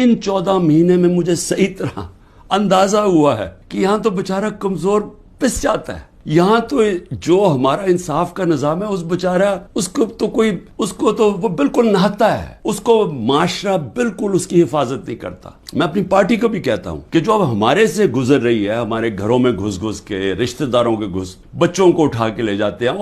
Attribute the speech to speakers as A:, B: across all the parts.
A: इन 14 महीने में मुझे सही तरह अंदाजा हुआ है कि यहाँ तो बेचारा कमजोर पिस जाता है। यहाँ तो जो हमारा इंसाफ का निजाम है उस बेचारा उसको तो वो बिल्कुल नहाता है, उसको माशरा बिल्कुल उसकी हिफाजत नहीं करता। मैं अपनी पार्टी को भी कहता हूँ कि जो अब हमारे से गुजर रही है, हमारे घरों में घुस घुस के, रिश्तेदारों के बच्चों को उठा के ले जाते हैं,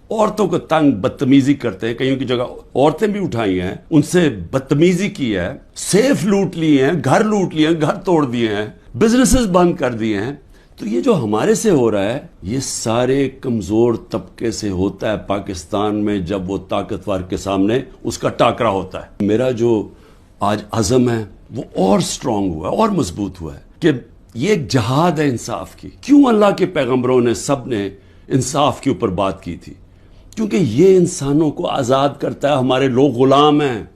A: औरतों को तंग बदतमीजी करते हैं, कहीं की जगह औरतें भी उठाई हैं, उनसे बदतमीजी की है, सेफ लूट लिए हैं, घर लूट लिए हैं, घर तोड़ दिए हैं, बिजनेसेस बंद कर दिए हैं। तो ये जो हमारे से हो रहा है ये सारे कमजोर तबके से होता है पाकिस्तान में, जब वो ताकतवर के सामने उसका टाकरा होता है। मेरा जो आज अज़म है वो और स्ट्रांग हुआ है और मजबूत हुआ है कि ये एक जहाद है इंसाफ की। क्यों अल्लाह के पैगंबरों ने सब ने इंसाफ के ऊपर बात की थी? क्योंकि ये इंसानों को आज़ाद करता है। हमारे लोग गुलाम हैं।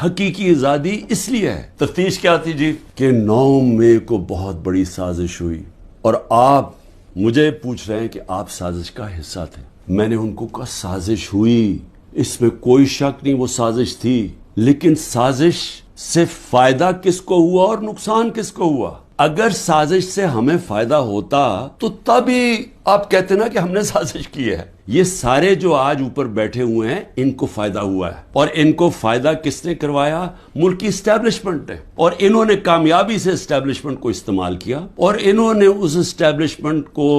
A: हकीकी आज़ादी इसलिए है। तफ्तीश क्या थी जी कि 9 मई को बहुत बड़ी साजिश हुई और आप मुझे पूछ रहे हैं कि आप साजिश का हिस्सा थे। मैंने उनको कहा साजिश हुई, इसमें कोई शक नहीं, वो साजिश थी, लेकिन साजिश से फायदा किसको हुआ और नुकसान किसको हुआ? अगर साजिश से हमें फायदा होता तो तभी आप कहते ना कि हमने साजिश की है। ये सारे जो आज ऊपर बैठे हुए हैं इनको फायदा हुआ है, और इनको फायदा किसने करवाया? मुल्क की एस्टेब्लिशमेंट ने। और इन्होंने कामयाबी से एस्टेब्लिशमेंट को इस्तेमाल किया और इन्होंने उस एस्टेब्लिशमेंट को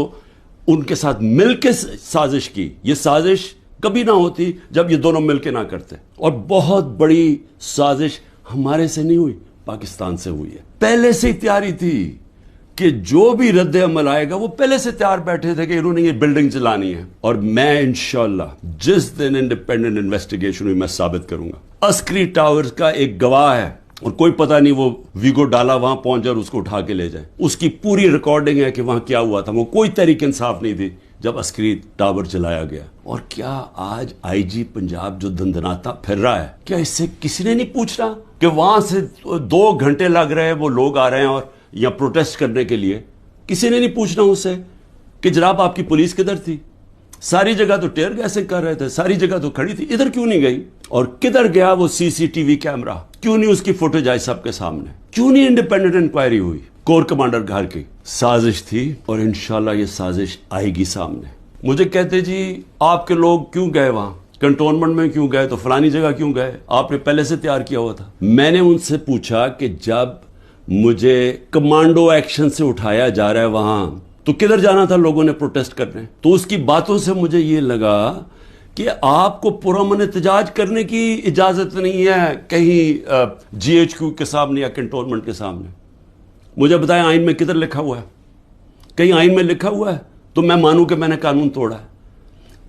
A: उनके साथ मिलकर साजिश की। ये साजिश कभी ना होती जब ये दोनों मिलकर ना करते। और बहुत बड़ी साजिश हमारे से नहीं हुई, पाकिस्तान से हुई है। पहले से ही तैयारी थी कि जो भी रद्द अमल आएगा वो पहले से तैयार बैठे थे कि इन्होंने ये बिल्डिंग चलानी है। और मैं इंशाअल्लाह जिस दिन इंडिपेंडेंट इन्वेस्टिगेशन हुई मैं साबित करूंगा। अस्करी टावर्स का एक गवाह है और कोई पता नहीं वो वीगो डाला वहां पहुंच जाए और उसको उठा के ले जाए। उसकी पूरी रिकॉर्डिंग है कि वहां क्या हुआ था। वो कोई तहरीक इंसाफ नहीं थी जब अस्करी टावर जलाया गया। और क्या आज आईजी पंजाब जो दंदनाता फिर रहा है, क्या इससे किसी ने नहीं पूछ रहा कि वहां से 2 घंटे लग रहे हैं, वो लोग आ रहे हैं और या प्रोटेस्ट करने के लिए? किसी ने नहीं पूछना उससे कि जनाब आपकी पुलिस किधर थी? सारी जगह तो टेयर गैसिंग कर रहे थे, सारी जगह तो खड़ी थी, इधर क्यों नहीं गई? और किधर गया वो सीसीटीवी कैमरा? क्यों नहीं उसकी फुटेज आई सबके सामने? क्यों नहीं इंडिपेंडेंट इंक्वायरी हुई? कोर कमांडर घर की साजिश थी और इंशाल्लाह ये साजिश आएगी सामने। मुझे कहते जी आपके लोग क्यों गए वहां, कंटोनमेंट में क्यों गए, तो फलानी जगह क्यों गए, आपने पहले से तैयार किया हुआ था। मैंने उनसे पूछा कि जब मुझे कमांडो एक्शन से उठाया जा रहा है वहां, तो किधर जाना था लोगों ने प्रोटेस्ट करने? तो उसकी बातों से मुझे ये लगा कि आपको पुरअमन एहतजाज करने की इजाजत नहीं है कहीं जीएचक्यू के सामने या कंटोनमेंट के सामने। मुझे बताएं आइन में किधर लिखा हुआ है? कहीं आइन में लिखा हुआ है तो मैं मानूं कि मैंने कानून तोड़ा है।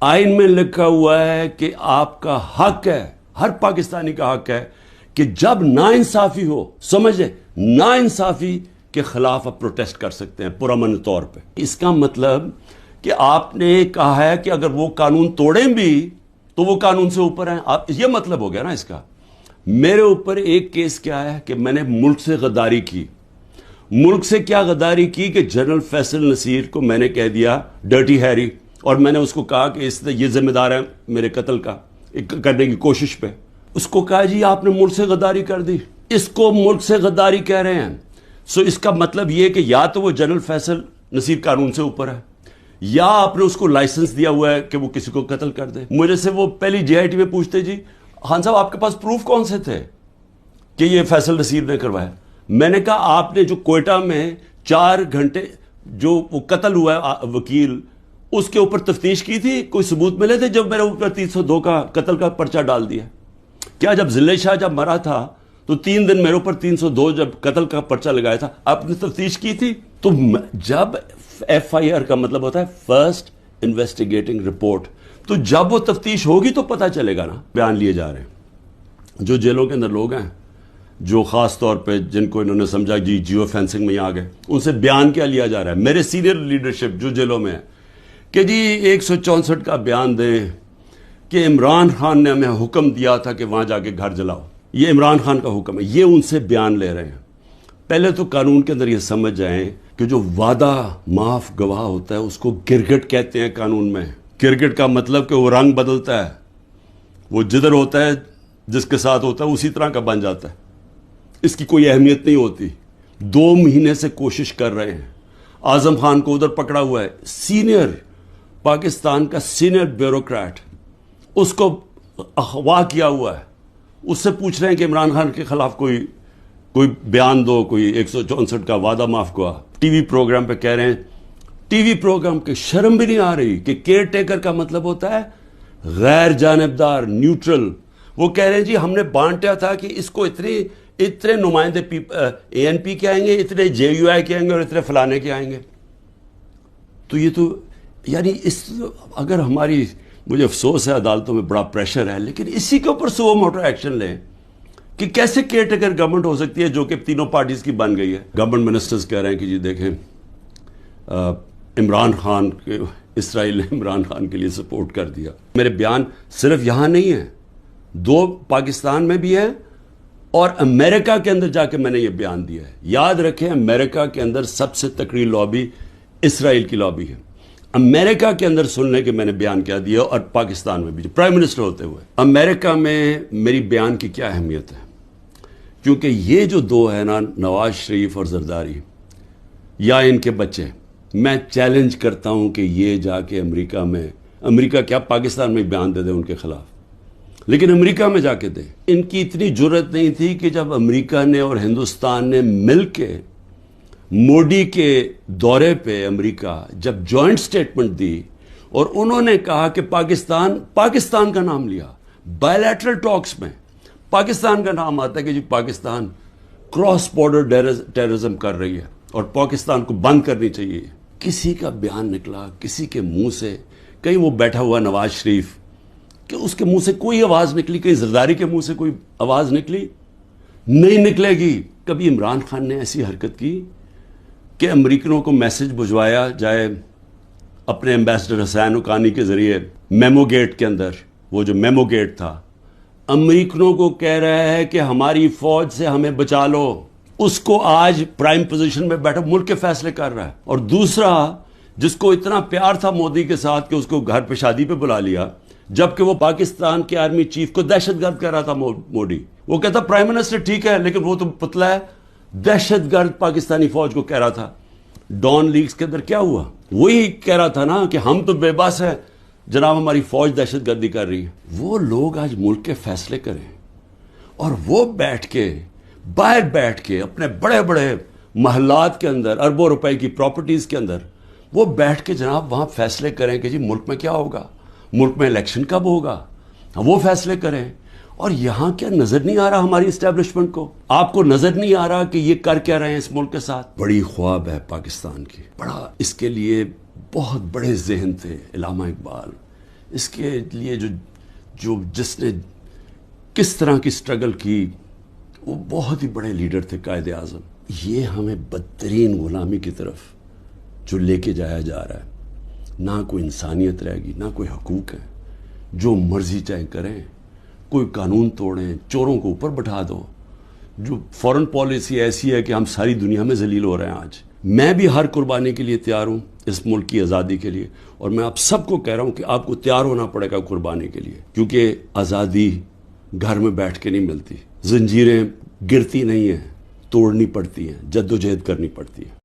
A: आइन में लिखा हुआ है कि आपका हक है, हर पाकिस्तानी का हक है कि जब नाइंसाफी हो, समझे, नाइंसाफी के खिलाफ आप प्रोटेस्ट कर सकते हैं पुरअमन तौर पे। इसका मतलब कि आपने कहा है कि अगर वो कानून तोड़ें भी तो वो कानून से ऊपर हैं। आप, ये मतलब हो गया ना इसका। मेरे ऊपर एक केस क्या है कि मैंने मुल्क से गद्दारी की। मुल्क से क्या गद्दारी की कि जनरल फैसल नसीर को मैंने कह दिया डर्टी हैरी, और मैंने उसको कहा कि ये जिम्मेदार है मेरे कत्ल का करने की कोशिश पे। उसको कहा जी आपने मुल्क से गद्दारी कर दी, इसको मुल्क से गद्दारी कह रहे हैं। सो इसका मतलब ये कि या तो वो जनरल फैसल नसीर कानून से ऊपर है, या आपने उसको लाइसेंस दिया हुआ है कि वो किसी को कत्ल कर दे। मुझे से वो पहली जेआईटी में पूछते जी खान साहब आपके पास प्रूफ कौन से थे कि ये फैसल नसीर ने करवाया? मैंने कहा आपने जो कोयटा में 4 घंटे जो वो कत्ल हुआ है वकील, उसके ऊपर तफ्तीश की थी, कोई सबूत मिले थे जब मेरे ऊपर 302 का कत्ल का पर्चा डाल दिया? क्या जब जिले शाह जब मरा था तो 3 दिन मेरे ऊपर 302 जब कत्ल का पर्चा लगाया था, आपने तफ्तीश की थी? तो जब FIR का मतलब होता है फर्स्ट इन्वेस्टिगेटिंग रिपोर्ट, तो जब वो तफ्तीश होगी तो पता चलेगा ना। बयान लिए जा रहे हैं जो जेलों के अंदर लोग हैं, जो खास तौर पे जिनको इन्होंने समझा जी जियो फेंसिंग में आ गए, उनसे बयान क्या लिया जा रहा है? मेरे सीनियर लीडरशिप जो जेलों में है कि जी 164 का बयान दें कि इमरान खान ने हमें हुक्म दिया था कि वहां जाके घर जलाओ, ये इमरान खान का हुक्म है। ये उनसे बयान ले रहे हैं। पहले तो कानून के अंदर ये समझ जाएं कि जो वादा माफ गवाह होता है उसको गिरगिट कहते हैं कानून में। गिरगिट का मतलब कि वो रंग बदलता है, वो जिधर होता है जिसके साथ होता है उसी तरह का बन जाता है। اس کی کوئی اہمیت نہیں ہوتی. 2 مہینے سے کوشش کر رہے ہیں. اعظم خان کو ادھر پکڑا ہوا ہے, سینئر پاکستان کا سینئر بیوروکریٹ, اس کو اغوا کیا ہوا ہے. اس سے پوچھ رہے ہیں کہ عمران خان کے خلاف کوئی بیان دو, کوئی 164 کا وعدہ معاف ہوا. ٹی وی پروگرام پہ کہہ رہے ہیں, ٹی وی پروگرام کی شرم بھی نہیں آ رہی کہ کیئر ٹیکر کا مطلب ہوتا ہے غیر جانبدار, نیوٹرل. وہ کہہ رہے ہیں جی ہم نے بانٹا تھا کہ اس کو اتنے نمائندے اے این پی کے آئیں گے, اتنے جے یو آئی کے آئیں گے اور اتنے فلانے کے آئیں گے. تو یہ تو یعنی اگر ہماری, مجھے افسوس ہے عدالتوں میں بڑا پریشر ہے, لیکن اسی کے اوپر سو موٹو ایکشن لیں کہ کیسے کیئر ٹیکر گورنمنٹ ہو سکتی ہے جو کہ تینوں پارٹیز کی بن گئی ہے. گورنمنٹ منسٹرز کہہ رہے ہیں کہ جی دیکھیں عمران خان کے, اسرائیل نے عمران خان کے لیے سپورٹ کر دیا. میرے بیان صرف یہاں نہیں ہیں, 2 پاکستان میں بھی ہیں اور امریکہ کے اندر جا کے میں نے یہ بیان دیا ہے. یاد رکھیں امریکہ کے اندر سب سے تکڑی لابی اسرائیل کی لابی ہے. امریکہ کے اندر سننے کے میں نے بیان کیا دیا, اور پاکستان میں بھی پرائم منسٹر ہوتے ہوئے. امریکہ میں میری بیان کی کیا اہمیت ہے, کیونکہ یہ جو 2 ہیں نا, نواز شریف اور زرداری یا ان کے بچے, میں چیلنج کرتا ہوں کہ یہ جا کے امریکہ کیا پاکستان میں بیان دے دے ان کے خلاف, لیکن امریکہ میں جا کے دے. ان کی اتنی جرت نہیں تھی کہ جب امریکہ نے اور ہندوستان نے مل کے موڈی کے دورے پہ امریکہ جب جوائنٹ سٹیٹمنٹ دی اور انہوں نے کہا کہ پاکستان کا نام لیا, بائیلیٹرل ٹاکس میں پاکستان کا نام آتا ہے کہ جی پاکستان کراس بارڈر ٹیررزم کر رہی ہے اور پاکستان کو بند کرنی چاہیے. کسی کا بیان نکلا کسی کے منہ سے, کہیں وہ بیٹھا ہوا نواز شریف کہ اس کے منہ سے کوئی آواز نکلی, کہیں زرداری کے منہ سے کوئی آواز نکلی نہیں نکلے گی. کبھی عمران خان نے ایسی حرکت کی کہ امریکنوں کو میسج بھجوایا جائے اپنے ایمبیسڈر حسین حقانی کے ذریعے میمو گیٹ کے اندر, وہ جو میمو گیٹ تھا, امریکنوں کو کہہ رہا ہے کہ ہماری فوج سے ہمیں بچا لو. اس کو آج پرائم پوزیشن میں بیٹھا ملک کے فیصلے کر رہا ہے. اور دوسرا جس کو اتنا پیار تھا مودی کے ساتھ کہ اس کو گھر پہ شادی پہ بلا لیا, جبکہ وہ پاکستان کے آرمی چیف کو دہشت گرد کہہ رہا تھا موڈی. وہ کہتا پرائم منسٹر ٹھیک ہے لیکن وہ تو پتلا ہے, دہشت گرد پاکستانی فوج کو کہہ رہا تھا. ڈان لیگز کے اندر کیا ہوا, وہی کہہ رہا تھا نا کہ ہم تو بے بس ہیں جناب, ہماری فوج دہشت گردی کر رہی ہے. وہ لوگ آج ملک کے فیصلے کریں اور وہ باہر بیٹھ کے اپنے بڑے بڑے محلات کے اندر اربوں روپے کی پراپرٹیز کے اندر وہ بیٹھ کے جناب وہاں فیصلے کریں کہ جی ملک میں کیا ہوگا, ملک میں الیکشن کب ہوگا, وہ فیصلے کریں. اور یہاں کیا نظر نہیں آ رہا ہماری اسٹیبلشمنٹ کو, آپ کو نظر نہیں آ رہا کہ یہ کر کیا رہے ہیں اس ملک کے ساتھ. بڑی خواب ہے پاکستان کی, بڑا اس کے لیے بہت بڑے ذہن تھے علامہ اقبال, اس کے لیے جس نے کس طرح کی سٹرگل کی, وہ بہت ہی بڑے لیڈر تھے قائد اعظم. یہ ہمیں بدترین غلامی کی طرف جو لے کے جایا جا رہا ہے, نہ کوئی انسانیت رہے گی, نہ کوئی حقوق ہے, جو مرضی چاہے کریں, کوئی قانون توڑیں, چوروں کو اوپر بٹھا دو. جو فورن پالیسی ایسی ہے کہ ہم ساری دنیا میں ذلیل ہو رہے ہیں آج. میں بھی ہر قربانی کے لیے تیار ہوں اس ملک کی آزادی کے لیے, اور میں آپ سب کو کہہ رہا ہوں کہ آپ کو تیار ہونا پڑے گا قربانی کے لیے, کیونکہ آزادی گھر میں بیٹھ کے نہیں ملتی. زنجیریں گرتی نہیں ہیں, توڑنی پڑتی ہیں, جد و جہد کرنی پڑتی ہے.